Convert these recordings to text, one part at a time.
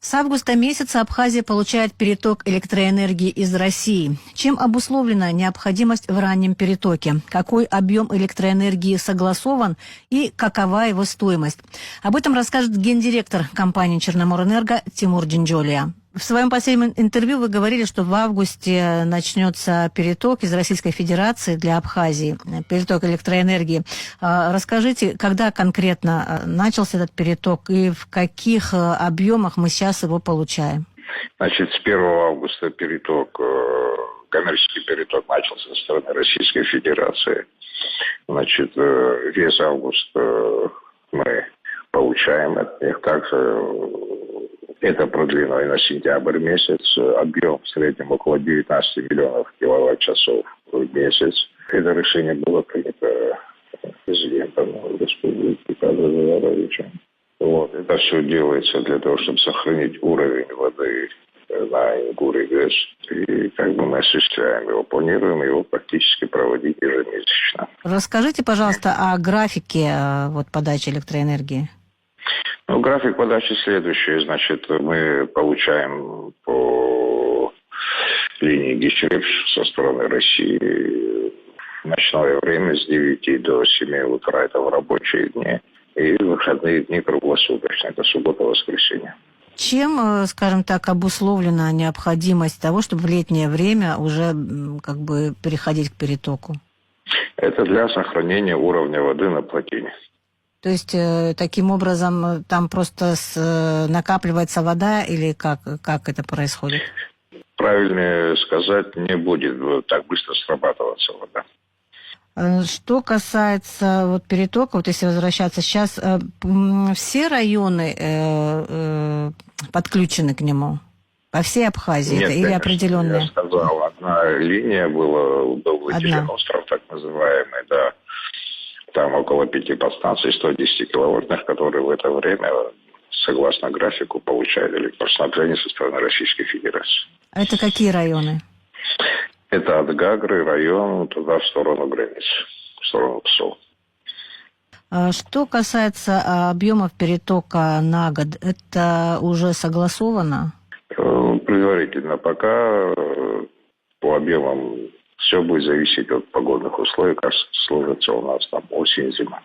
С августа месяца Абхазия получает переток электроэнергии из России. Чем обусловлена необходимость в раннем перетоке? Какой объем электроэнергии согласован и какова его стоимость? Об этом расскажет гендиректор компании «Черноморэнерго» Тимур Джинджолия. В своем последнем интервью вы говорили, что в августе начнется переток из Российской Федерации для Абхазии, переток электроэнергии. Расскажите, когда конкретно начался этот переток и в каких объемах мы сейчас его получаем? Значит, с 1 августа коммерческий переток начался со стороны Российской Федерации. Значит, весь август мы получаем от них. Также это продлено и на сентябрь месяц. Объем в среднем около 19 миллионов киловатт-часов в месяц. Это решение было принято президентом Республики Казахстан Заяровичем. Вот. Это все делается для того, чтобы сохранить уровень воды на Ингуре ГЭС. И мы осуществляем его, планируем его практически проводить ежемесячно. Расскажите, пожалуйста, о графике подачи электроэнергии. График подачи следующий. Значит, мы получаем по линии ГИЧРЕП со стороны России в ночное время с 9 до 7 утра. Это в рабочие дни. И в выходные дни круглосуточно. Это суббота-воскресенье. Чем, скажем так, обусловлена необходимость того, чтобы в летнее время уже переходить к перетоку? Это для сохранения уровня воды на плотине. То есть таким образом там просто накапливается вода или как это происходит? Правильнее сказать, не будет так быстро срабатываться вода. Что касается перетока, если возвращаться сейчас, все районы подключены к нему? По всей Абхазии? Нет, или конечно, определенные? Я сказал, одна линия была удовлетворена, остров так называемый, да. Там около 5 подстанций 110 киловаттных, которые в это время, согласно графику, получали электроснабжение со стороны Российской Федерации. А это какие районы? Это от Гагры район туда, в сторону границы, в сторону ПСО. Что касается объемов перетока на год, это уже согласовано? Предварительно пока по объемам все будет зависеть от погодных условий, как сложится у нас там осень-зима.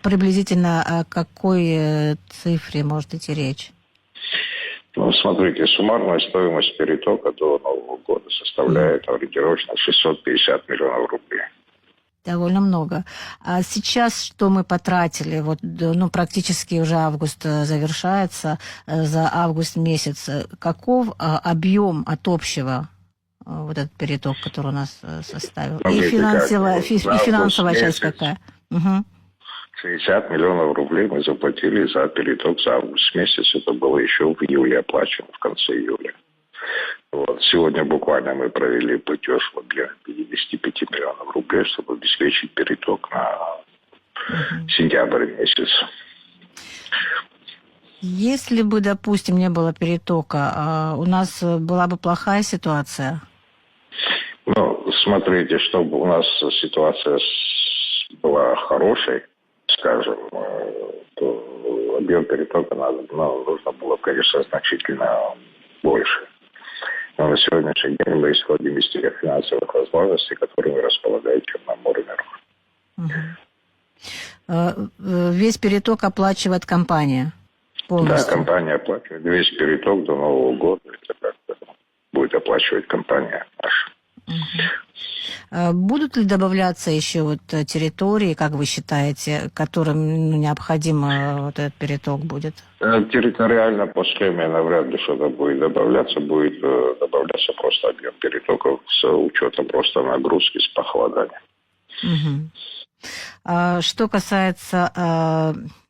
Приблизительно о какой цифре может идти речь? Смотрите, суммарная стоимость перетока до Нового года составляет ориентировочно 650 миллионов рублей. Довольно много. А сейчас что мы потратили? Практически уже август завершается, за август месяц. Каков объем от общего этот переток, который у нас составил? И финансовая часть какая? 60 миллионов рублей мы заплатили за переток за август месяц. Это было еще в июле оплачено, в конце июля. Сегодня буквально мы провели платеж в объеме 55 миллионов рублей, чтобы обеспечить переток на сентябрь месяц. Если бы, допустим, не было перетока, у нас была бы плохая ситуация? Смотрите, чтобы у нас ситуация была хорошей, скажем, то объем перетока нужно было, конечно, значительно больше. Но на сегодняшний день мы исходим из тех финансовых возможностей, которыми располагает Черноморэнерго. Весь переток оплачивает компания полностью? Да, компания оплачивает. Весь переток до Нового года это будет оплачивать компания наша. Будут ли добавляться еще территории, как вы считаете, которым необходимо этот переток будет? Территориально по схеме навряд ли что-то будет добавляться. Будет добавляться просто объем перетоков с учетом просто нагрузки с похолоданием. Что касается,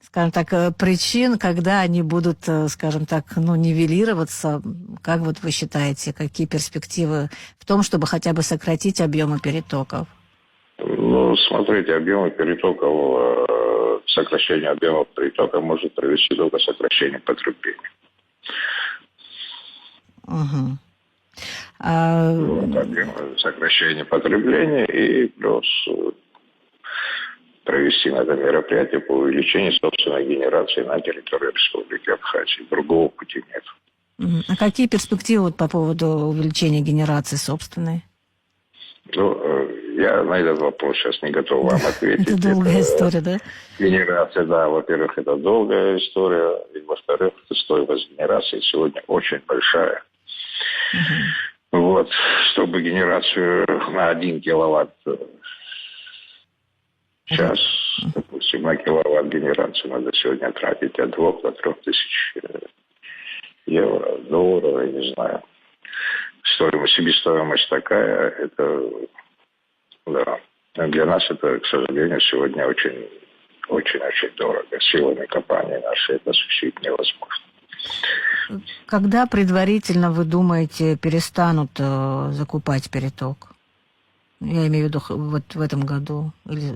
скажем так, причин, когда они будут, скажем так, нивелироваться, как вы считаете, какие перспективы в том, чтобы хотя бы сократить объемы перетоков? Смотрите, объемы перетоков, сокращение объемов перетока может привести только к сокращению потребления. Сокращение потребления и плюс провести надо мероприятие по увеличению собственной генерации на территории Республики Абхазия. Другого пути нет. А какие перспективы вот по поводу увеличения генерации собственной? Ну, я на этот вопрос сейчас не готов вам ответить. Это долгая история, да? Генерация, да, во-первых, это долгая история, и во-вторых, стоимость генерации сегодня очень большая. Вот, чтобы генерацию на 1 киловатт час, допустим, на киловатт генерацию надо сегодня тратить от 2 до 3 тысяч евро, долларов, я не знаю. Себестоимость такая, это, да, для нас это, к сожалению, сегодня очень-очень дорого. Силами компании нашей это осуществить невозможно. Когда предварительно, вы думаете, перестанут закупать переток? Я имею в виду вот в этом году. Или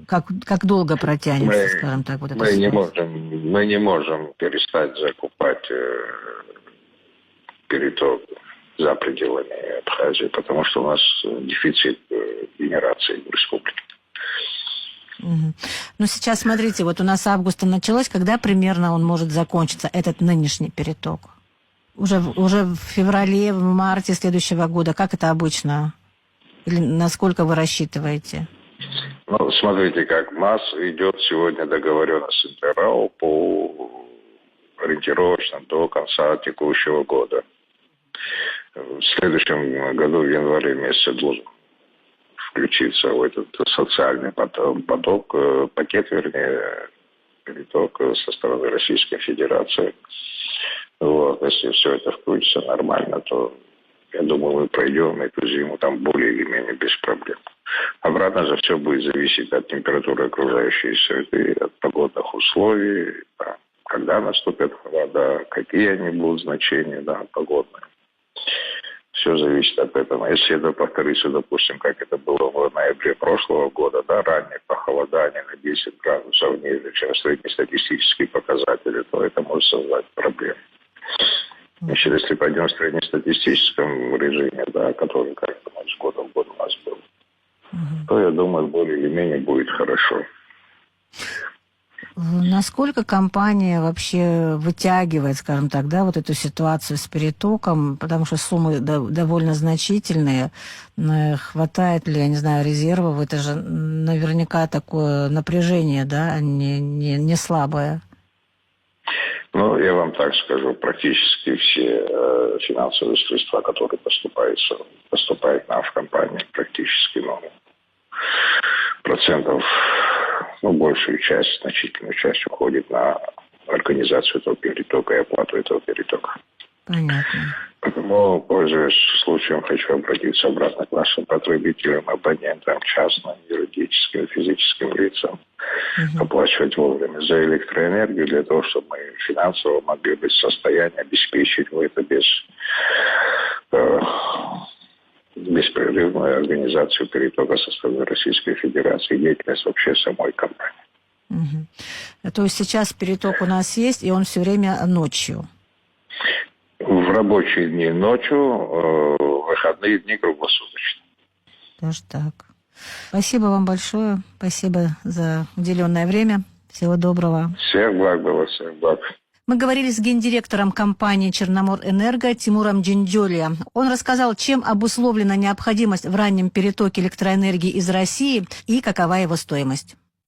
как долго протянется, скажем так, вот это? Мы не можем перестать закупать переток за пределами Абхазии, потому что у нас дефицит генерации в республике. Ну, сейчас, смотрите, вот у нас августа началось, когда примерно он может закончиться, этот нынешний переток? Уже в феврале, в марте следующего года, как это обычно? Или насколько вы рассчитываете? Ну, смотрите, как у нас идет сегодня договоренность с НТРАО по ориентировочно до конца текущего года. В следующем году, в январе месяце, должен включиться в этот социальный пакет, переток со стороны Российской Федерации. Вот. Если все это включится нормально, то, я думаю, мы пройдем эту зиму там более или менее без проблем. Обратно же все будет зависеть от температуры окружающей среды, от погодных условий, да, когда наступят холода, какие они будут значения, да, погодные. Все зависит от этого. Если это повторится, допустим, как это было в ноябре прошлого года, да, раннее похолодание на 10 градусов ниже, чем среднестатистические показатели, то это может создать проблемы. Значит, если пойдем в среднестатистическом режиме, да, который как-то с года в год у нас был, то, я думаю, более или менее будет хорошо. Насколько компания вообще вытягивает, скажем так, да, вот эту ситуацию с перетоком, потому что суммы довольно значительные, хватает ли, я не знаю, резервов, это же наверняка такое напряжение, да, не слабое. Ну, я вам так скажу, практически все финансовые средства, которые поступают нам в компанию, практически, процентов, большую часть, значительную часть уходит на организацию этого перетока и оплату этого перетока. Понятно. Поэтому, пользуясь случаем, хочу обратиться обратно к нашим потребителям, абонентам, частным, юридическим, физическим лицам, оплачивать вовремя за электроэнергию для того, чтобы мы финансово могли быть в состоянии обеспечить это беспрерывную организацию перетока со стороны Российской Федерации и деятельность вообще самой компании. То есть сейчас переток у нас есть, и он все время ночью? В рабочие дни ночью, в выходные дни круглосуточно. Даже так. Спасибо вам большое. Спасибо за уделенное время. Всего доброго. Всех благ было, всех благ. Мы говорили с гендиректором компании «Черноморэнерго» Тимуром Джинджолия. Он рассказал, чем обусловлена необходимость в раннем перетоке электроэнергии из России и какова его стоимость.